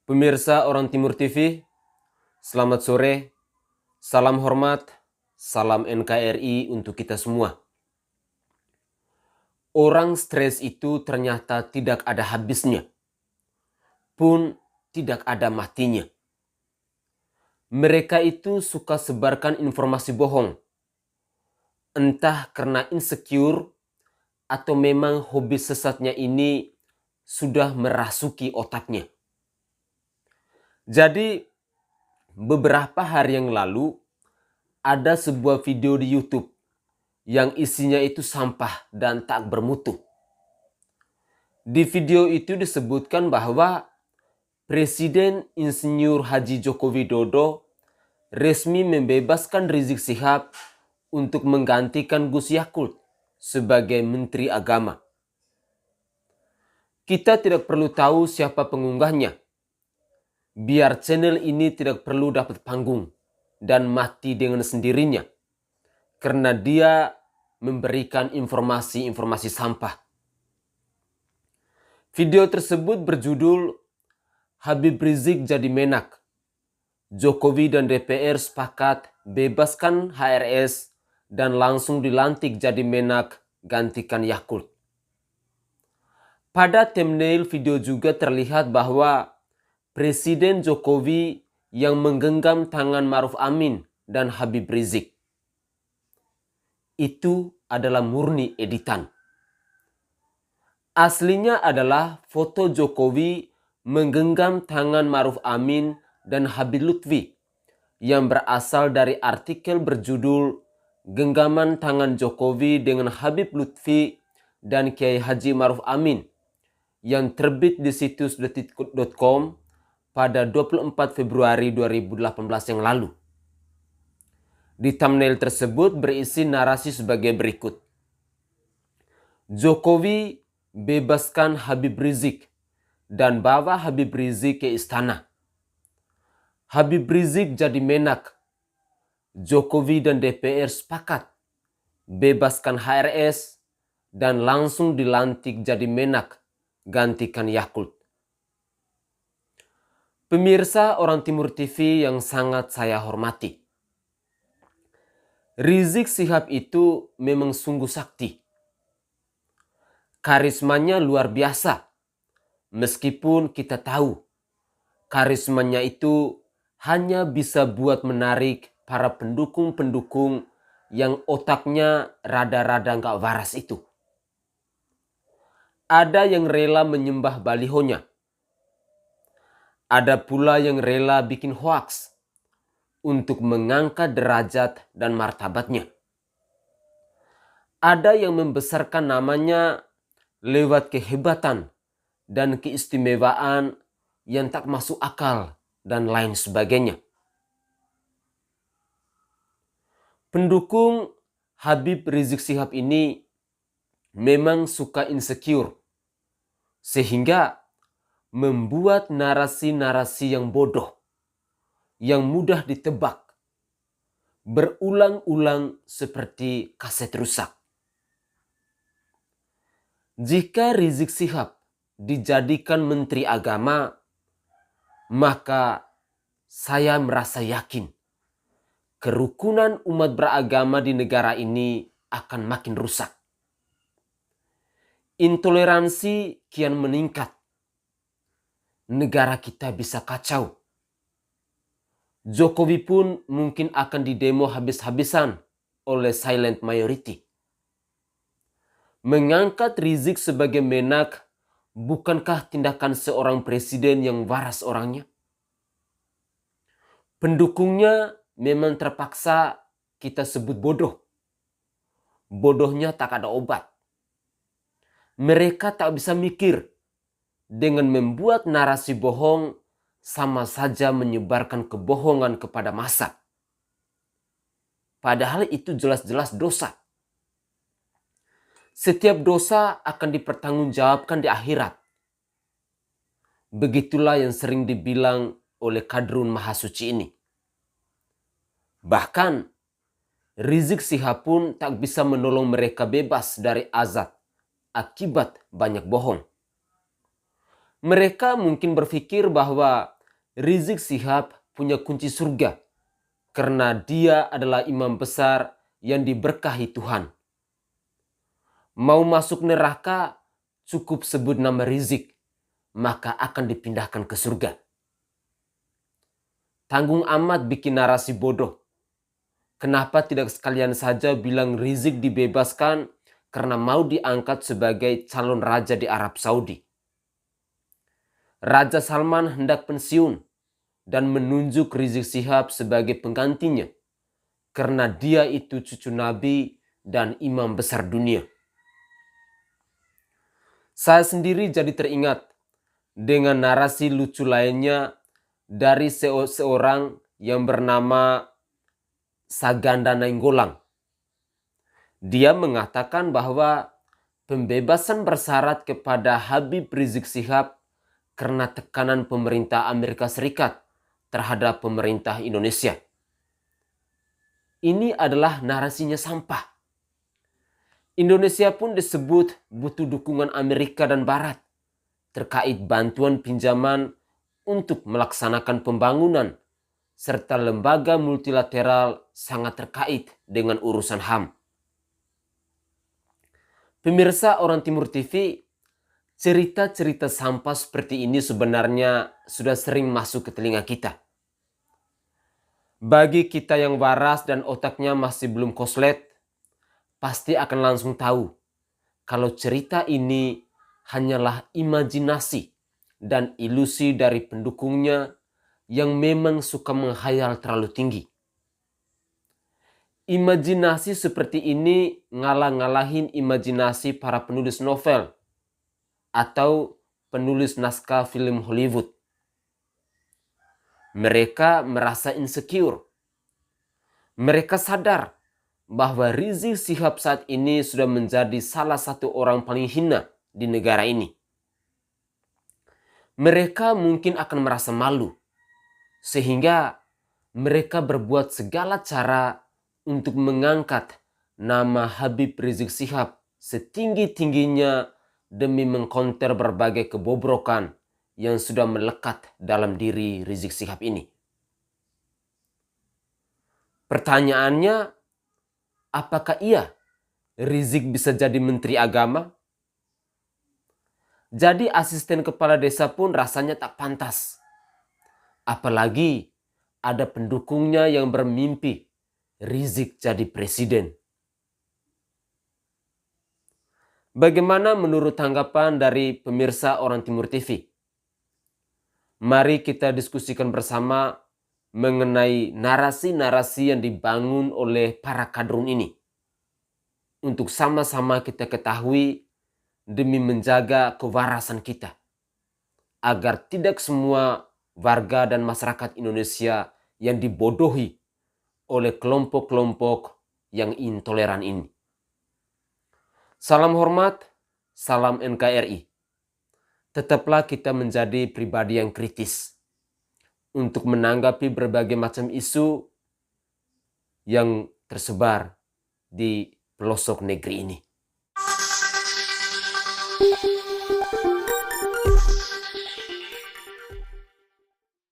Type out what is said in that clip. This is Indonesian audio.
Pemirsa Orang Timur TV, selamat sore, salam hormat, salam NKRI untuk kita semua. Orang stres itu ternyata tidak ada habisnya, pun tidak ada matinya. Mereka itu suka sebarkan informasi bohong, entah karena insecure atau memang hobi sesatnya ini sudah merasuki otaknya. Jadi beberapa hari yang lalu ada sebuah video di YouTube yang isinya itu sampah dan tak bermutu. Di video itu disebutkan bahwa Presiden Insinyur Haji Joko Widodo resmi membebaskan Rizik Syihab untuk menggantikan Gus Yakut sebagai Menteri Agama. Kita tidak perlu tahu siapa pengunggahnya, biar channel ini tidak perlu dapat panggung dan mati dengan sendirinya, karena dia memberikan informasi-informasi sampah. Video tersebut berjudul Habib Rizik jadi menak. Jokowi dan DPR sepakat bebaskan HRS dan langsung dilantik jadi menak gantikan Yakut. Pada thumbnail video juga terlihat bahwa Presiden Jokowi yang menggenggam tangan Ma'ruf Amin dan Habib Rizik. Itu adalah murni editan. Aslinya adalah foto Jokowi menggenggam tangan Ma'ruf Amin dan Habib Lutfi yang berasal dari artikel berjudul Genggaman Tangan Jokowi dengan Habib Lutfi dan Kiai Haji Ma'ruf Amin yang terbit di situs detik.com pada 24 Februari 2018 yang lalu. Di thumbnail tersebut berisi narasi sebagai berikut. Jokowi bebaskan Habib Rizik dan bawa Habib Rizik ke istana. Habib Rizik jadi menak. Jokowi dan DPR sepakat bebaskan HRS dan langsung dilantik jadi menak gantikan Yakut. Pemirsa Orang Timur TV yang sangat saya hormati. Rizik Syihab itu memang sungguh sakti. Karismanya luar biasa. Meskipun kita tahu karismanya itu hanya bisa buat menarik para pendukung-pendukung yang otaknya rada-rada gak waras itu. Ada yang rela menyembah balihonya. Ada pula yang rela bikin hoaks untuk mengangkat derajat dan martabatnya. Ada yang membesarkan namanya lewat kehebatan dan keistimewaan yang tak masuk akal dan lain sebagainya. Pendukung Habib Rizik Syihab ini memang suka insecure, sehingga membuat narasi-narasi yang bodoh, yang mudah ditebak, berulang-ulang seperti kaset rusak. Jika Rizik Syihab dijadikan Menteri Agama, maka saya merasa yakin kerukunan umat beragama di negara ini akan makin rusak. Intoleransi kian meningkat. Negara kita bisa kacau. Jokowi pun mungkin akan didemo habis-habisan oleh silent majority. Mengangkat Rizik sebagai menak bukankah tindakan seorang presiden yang waras orangnya? Pendukungnya memang terpaksa kita sebut bodoh. Bodohnya tak ada obat. Mereka tak bisa mikir. Dengan membuat narasi bohong sama saja menyebarkan kebohongan kepada massa. Padahal itu jelas-jelas dosa. Setiap dosa akan dipertanggungjawabkan di akhirat. Begitulah yang sering dibilang oleh Kadrun Mahasuci ini. Bahkan Rizik Syihab pun tak bisa menolong mereka bebas dari azab akibat banyak bohong. Mereka mungkin berpikir bahwa Rizik Syihab punya kunci surga karena dia adalah imam besar yang diberkahi Tuhan. Mau masuk neraka, cukup sebut nama Rizik, maka akan dipindahkan ke surga. Tanggung amat bikin narasi bodoh. Kenapa tidak sekalian saja bilang Rizik dibebaskan karena mau diangkat sebagai calon raja di Arab Saudi? Raja Salman hendak pensiun dan menunjuk Rizik Syihab sebagai penggantinya karena dia itu cucu Nabi dan imam besar dunia. Saya sendiri jadi teringat dengan narasi lucu lainnya dari seorang yang bernama Saganda Nainggolang. Dia mengatakan bahwa pembebasan bersyarat kepada Habib Rizik Syihab karena tekanan pemerintah Amerika Serikat terhadap pemerintah Indonesia. Ini adalah narasinya sampah. Indonesia pun disebut butuh dukungan Amerika dan Barat terkait bantuan pinjaman untuk melaksanakan pembangunan serta lembaga multilateral sangat terkait dengan urusan HAM. Pemirsa Orang Timur TV, cerita-cerita sampah seperti ini sebenarnya sudah sering masuk ke telinga kita. Bagi kita yang waras dan otaknya masih belum koslet, pasti akan langsung tahu kalau cerita ini hanyalah imajinasi dan ilusi dari pendukungnya yang memang suka menghayal terlalu tinggi. Imajinasi seperti ini ngalah-ngalahin imajinasi para penulis novel atau penulis naskah film Hollywood. Mereka merasa insecure. Mereka sadar bahwa Rizik Syihab saat ini sudah menjadi salah satu orang paling hina di negara ini. Mereka mungkin akan merasa malu, sehingga mereka berbuat segala cara untuk mengangkat nama Habib Rizik Syihab setinggi-tingginya demi mengkonter berbagai kebobrokan yang sudah melekat dalam diri Rizik Syihab ini. Pertanyaannya, apakah Rizik bisa jadi menteri agama? Jadi asisten kepala desa pun rasanya tak pantas. Apalagi ada pendukungnya yang bermimpi Rizik jadi presiden. Bagaimana menurut tanggapan dari pemirsa Orang Timur TV? Mari kita diskusikan bersama mengenai narasi-narasi yang dibangun oleh para kadrun ini. Untuk sama-sama kita ketahui demi menjaga kewarasan kita. Agar tidak semua warga dan masyarakat Indonesia yang dibodohi oleh kelompok-kelompok yang intoleran ini. Salam hormat, salam NKRI. Tetaplah kita menjadi pribadi yang kritis untuk menanggapi berbagai macam isu yang tersebar di pelosok negeri ini.